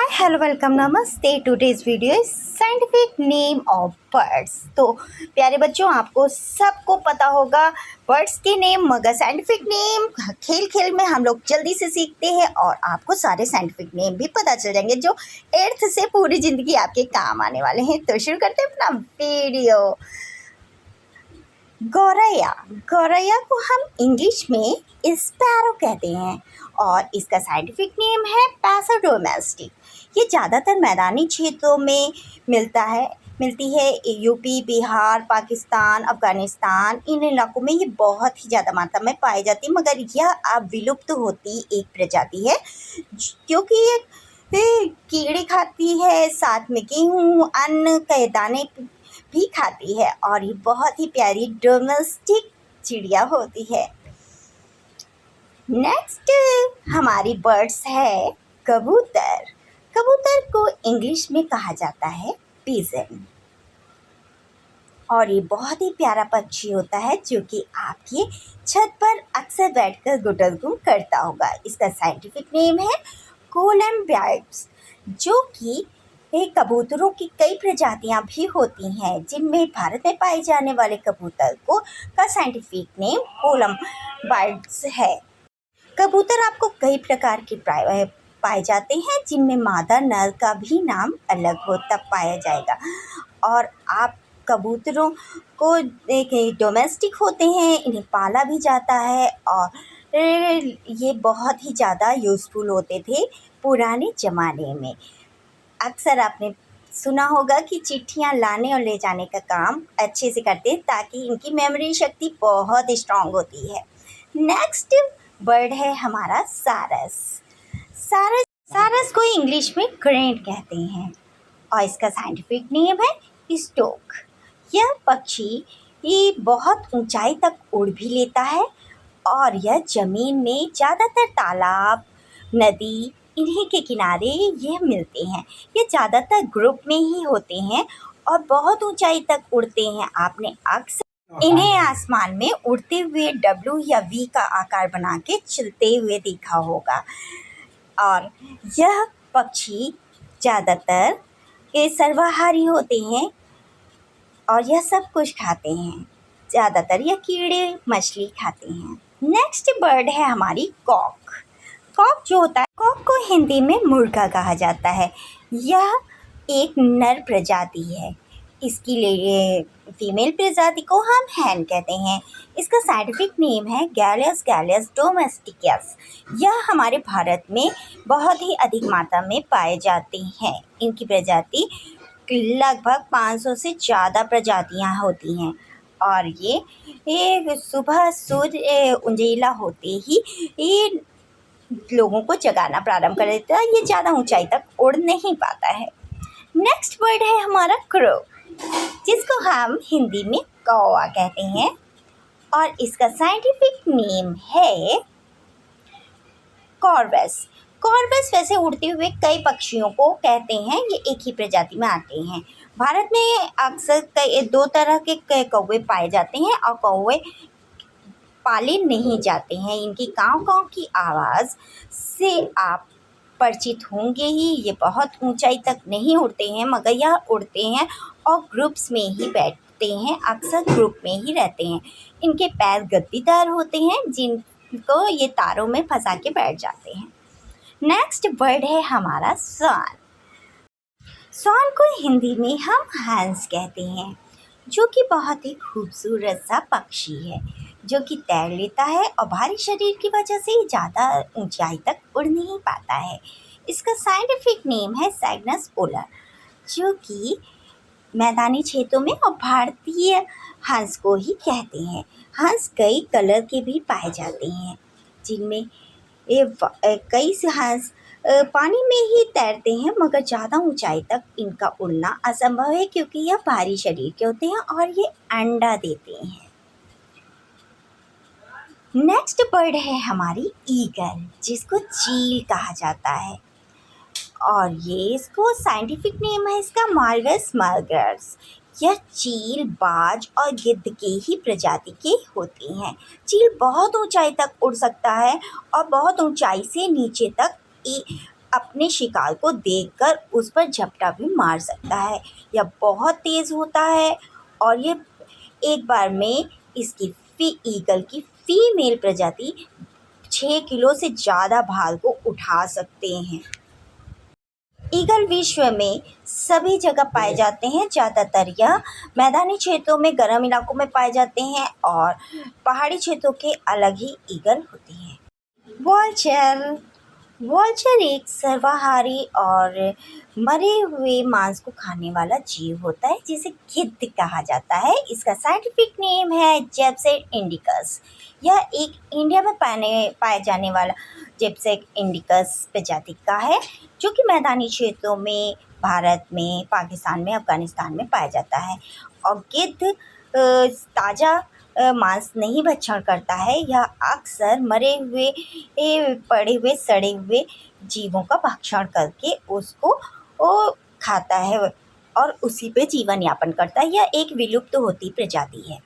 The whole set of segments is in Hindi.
हेलो वेलकम नमस्ते। Today's video is scientific name of birds. तो प्यारे बच्चों, आपको सबको पता होगा बर्ड्स के नेम, मगर साइंटिफिक नेम खेल खेल में हम लोग जल्दी से सीखते हैं और आपको सारे साइंटिफिक नेम भी पता चल जाएंगे जो एर्थ से पूरी ज़िंदगी आपके काम आने वाले हैं। तो शुरू करते हैं अपना वीडियो। गौरैया। गौरैया को हम इंग्लिश में स्पैरो कहते हैं और इसका साइंटिफिक नेम है पैसर डोमेस्टिक। ये ज़्यादातर मैदानी क्षेत्रों में मिलती है। यूपी, बिहार, पाकिस्तान, अफ़गानिस्तान, इन इलाकों में ये बहुत ही ज़्यादा मात्रा में पाई जाती है, मगर यह अब विलुप्त होती एक प्रजाति है क्योंकि ये कीड़े खाती है, साथ में गेहूँ, अन्न के दाने भी खाती है और ये बहुत ही प्यारी डोमेस्टिक चिड़िया होती है। नेक्स्ट हमारी बर्ड्स है कबूतर। कबूतर को इंग्लिश में कहा जाता है पिजन और ये बहुत ही प्यारा पक्षी होता है जो कि आपकी छत पर अक्सर बैठकर गुटरगुम करता होगा। इसका साइंटिफिक नेम है कोलम्बियाड्स, जो कि कबूतरों की कई प्रजातियां भी होती हैं, जिनमें भारत में पाए जाने वाले कबूतर का साइंटिफिक नेम कोलम्बियाड्स है। कबूतर आपको कई प्रकार के पाए जाते हैं, जिनमें मादा नर का भी नाम अलग होता पाया जाएगा। और आप कबूतरों को डोमेस्टिक होते हैं, इन्हें पाला भी जाता है और ये बहुत ही ज़्यादा यूज़फुल होते थे पुराने ज़माने में। अक्सर आपने सुना होगा कि चिट्ठियाँ लाने और ले जाने का काम अच्छे से करते हैं ताकि इनकी मेमोरी शक्ति बहुत स्ट्रांग होती है। नेक्स्ट बर्ड है हमारा सारस। सारस को इंग्लिश में क्रेन कहते हैं और इसका साइंटिफिक नेम है स्टोक। यह पक्षी ये बहुत ऊंचाई तक उड़ भी लेता है और यह ज़मीन में ज़्यादातर तालाब, नदी, इन्हीं के किनारे यह मिलते हैं। ये ज़्यादातर ग्रुप में ही होते हैं और बहुत ऊंचाई तक उड़ते हैं। आपने अक्सर इन्हें आसमान में उड़ते हुए डब्ल्यू या वी का आकार बना के चलते हुए देखा होगा। और यह पक्षी ज़्यादातर सर्वाहारी होते हैं और यह सब कुछ खाते हैं। ज़्यादातर यह कीड़े मछली खाते हैं। नेक्स्ट बर्ड है हमारी कॉक। कॉक जो होता है, कॉक को हिंदी में मुर्गा कहा जाता है। यह एक नर प्रजाति है। इसकी फीमेल प्रजाति को हम हैन कहते हैं। इसका साइंटिफिक नेम है गैलियस डोमेस्टिकस। यह हमारे भारत में बहुत ही अधिक मात्रा में पाए जाते हैं। इनकी प्रजाति लगभग 500 से ज़्यादा प्रजातियां होती हैं और ये सुबह सूर्य उंडेला होते ही ये लोगों को जगाना प्रारंभ कर देता है। ये ज़्यादा ऊंचाई तक उड़ नहीं पाता है। नेक्स्ट बर्ड है हमारा क्रो, जिसको हम हिंदी में कौवा कहते हैं और इसका साइंटिफिक नेम है कॉर्वस। कॉर्वस वैसे उड़ते हुए कई पक्षियों को कहते हैं, ये एक ही प्रजाति में आते हैं। भारत में अक्सर दो तरह के कौवे पाए जाते हैं और कौवे पाले नहीं जाते हैं। इनकी काँव काँव की आवाज़ से आप परिचित होंगे ही। ये बहुत ऊंचाई तक नहीं उड़ते हैं, मगर यह उड़ते हैं और ग्रुप्स में ही बैठते हैं, अक्सर ग्रुप में ही रहते हैं। इनके पैर गद्दीदार होते हैं, जिनको ये तारों में फंसा के बैठ जाते हैं। नेक्स्ट बर्ड है हमारा स्वान। स्वान को हिंदी में हम हंस कहते हैं, जो कि बहुत ही खूबसूरत सा पक्षी है, जो कि तैर लेता है और भारी शरीर की वजह से ज़्यादा ऊंचाई तक उड़ नहीं पाता है। इसका साइंटिफिक नेम है साइग्नस पोलर, जो कि मैदानी क्षेत्रों में और भारतीय हंस को ही कहते हैं। हंस कई कलर के भी पाए जाते हैं, जिनमें कई से हंस पानी में ही तैरते हैं, मगर ज़्यादा ऊंचाई तक इनका उड़ना असंभव है क्योंकि यह भारी शरीर के होते हैं और ये अंडा देते हैं। नेक्स्ट बर्ड है हमारी ईगल, जिसको चील कहा जाता है और ये इसको साइंटिफिक नेम है इसका मार्गस मार्गस। यह चील, बाज और गिद्ध के ही प्रजाति के होते हैं। चील बहुत ऊंचाई तक उड़ सकता है और बहुत ऊंचाई से नीचे तक अपने शिकार को देखकर उस पर झपटा भी मार सकता है। यह बहुत तेज़ होता है और ये एक बार में इसकी ईगल की फीमेल प्रजाति 6 किलो से ज़्यादा भार को उठा सकते हैं। ईगल विश्व में सभी जगह पाए जाते हैं। ज़्यादातर यह मैदानी क्षेत्रों में, गर्म इलाकों में पाए जाते हैं और पहाड़ी क्षेत्रों के अलग ही ईगल होती हैं। वॉल्चर एक सर्वाहारी और मरे हुए मांस को खाने वाला जीव होता है जिसे गिद्ध कहा जाता है। इसका साइंटिफिक नेम है जेपसेट इंडिकस। यह एक इंडिया में पाए जाने वाला जेपसेट इंडिकस प्रजाति का है जो कि मैदानी क्षेत्रों में, भारत में, पाकिस्तान में, अफगानिस्तान में पाया जाता है। और गिद्ध ताज़ा मांस नहीं भक्षण करता है। यह अक्सर मरे हुए, पड़े हुए, सड़े हुए जीवों का भक्षण करके उसको खाता है और उसी पे जीवन यापन करता है। यह एक विलुप्त होती प्रजाति है।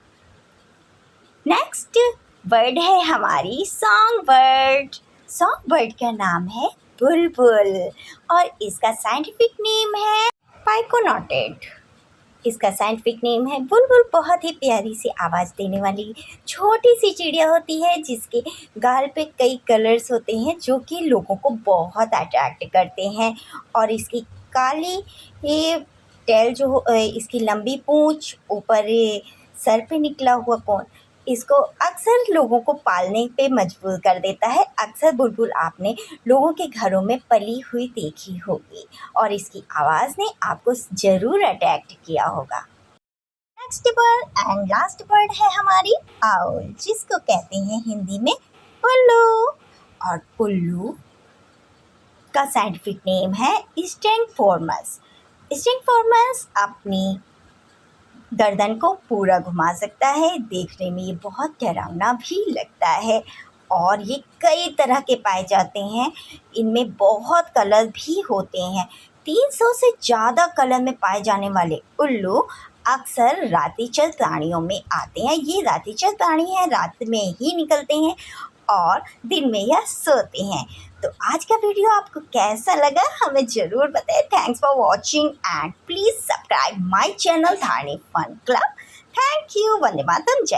नेक्स्ट बर्ड है हमारी सॉन्ग बर्ड का नाम है बुलबुल और इसका साइंटिफिक नेम है पाइकोनोटेड। इसका साइंटिफिक नेम है बुलबुल। बहुत ही प्यारी सी आवाज़ देने वाली छोटी सी चिड़िया होती है जिसके गाल पे कई कलर्स होते हैं जो कि लोगों को बहुत अट्रैक्ट करते हैं। और इसकी काली टेल जो इसकी लंबी पूंछ, ऊपर सर पे निकला हुआ कोन, इसको अक्सर लोगों को पालने पे मजबूर कर देता है। अक्सर बुलबुल आपने लोगों के घरों में पली हुई देखी होगी और इसकी आवाज़ ने आपको ज़रूर अट्रैक्ट किया होगा। Next bird and last bird है हमारी आउल, जिसको कहते हैं हिंदी में उल्लू। और उल्लू का साइंटिफिक नेम है स्टिंगफोर्मस। स्टिंगफोर्मस अपनी गर्दन को पूरा घुमा सकता है। देखने में ये बहुत डरावना भी लगता है और ये कई तरह के पाए जाते हैं। इनमें बहुत कलर भी होते हैं। 300 से ज़्यादा कलर में पाए जाने वाले उल्लू अक्सर रात्रिचर प्राणियों में आते हैं। ये रात्रिचर प्राणी हैं, रात में ही निकलते हैं और दिन में यह सोते हैं। तो आज का वीडियो आपको कैसा लगा हमें ज़रूर बताएं। Thanks for watching and please subscribe my channel Dharani fun club. Thank you. Vande Mataram. जय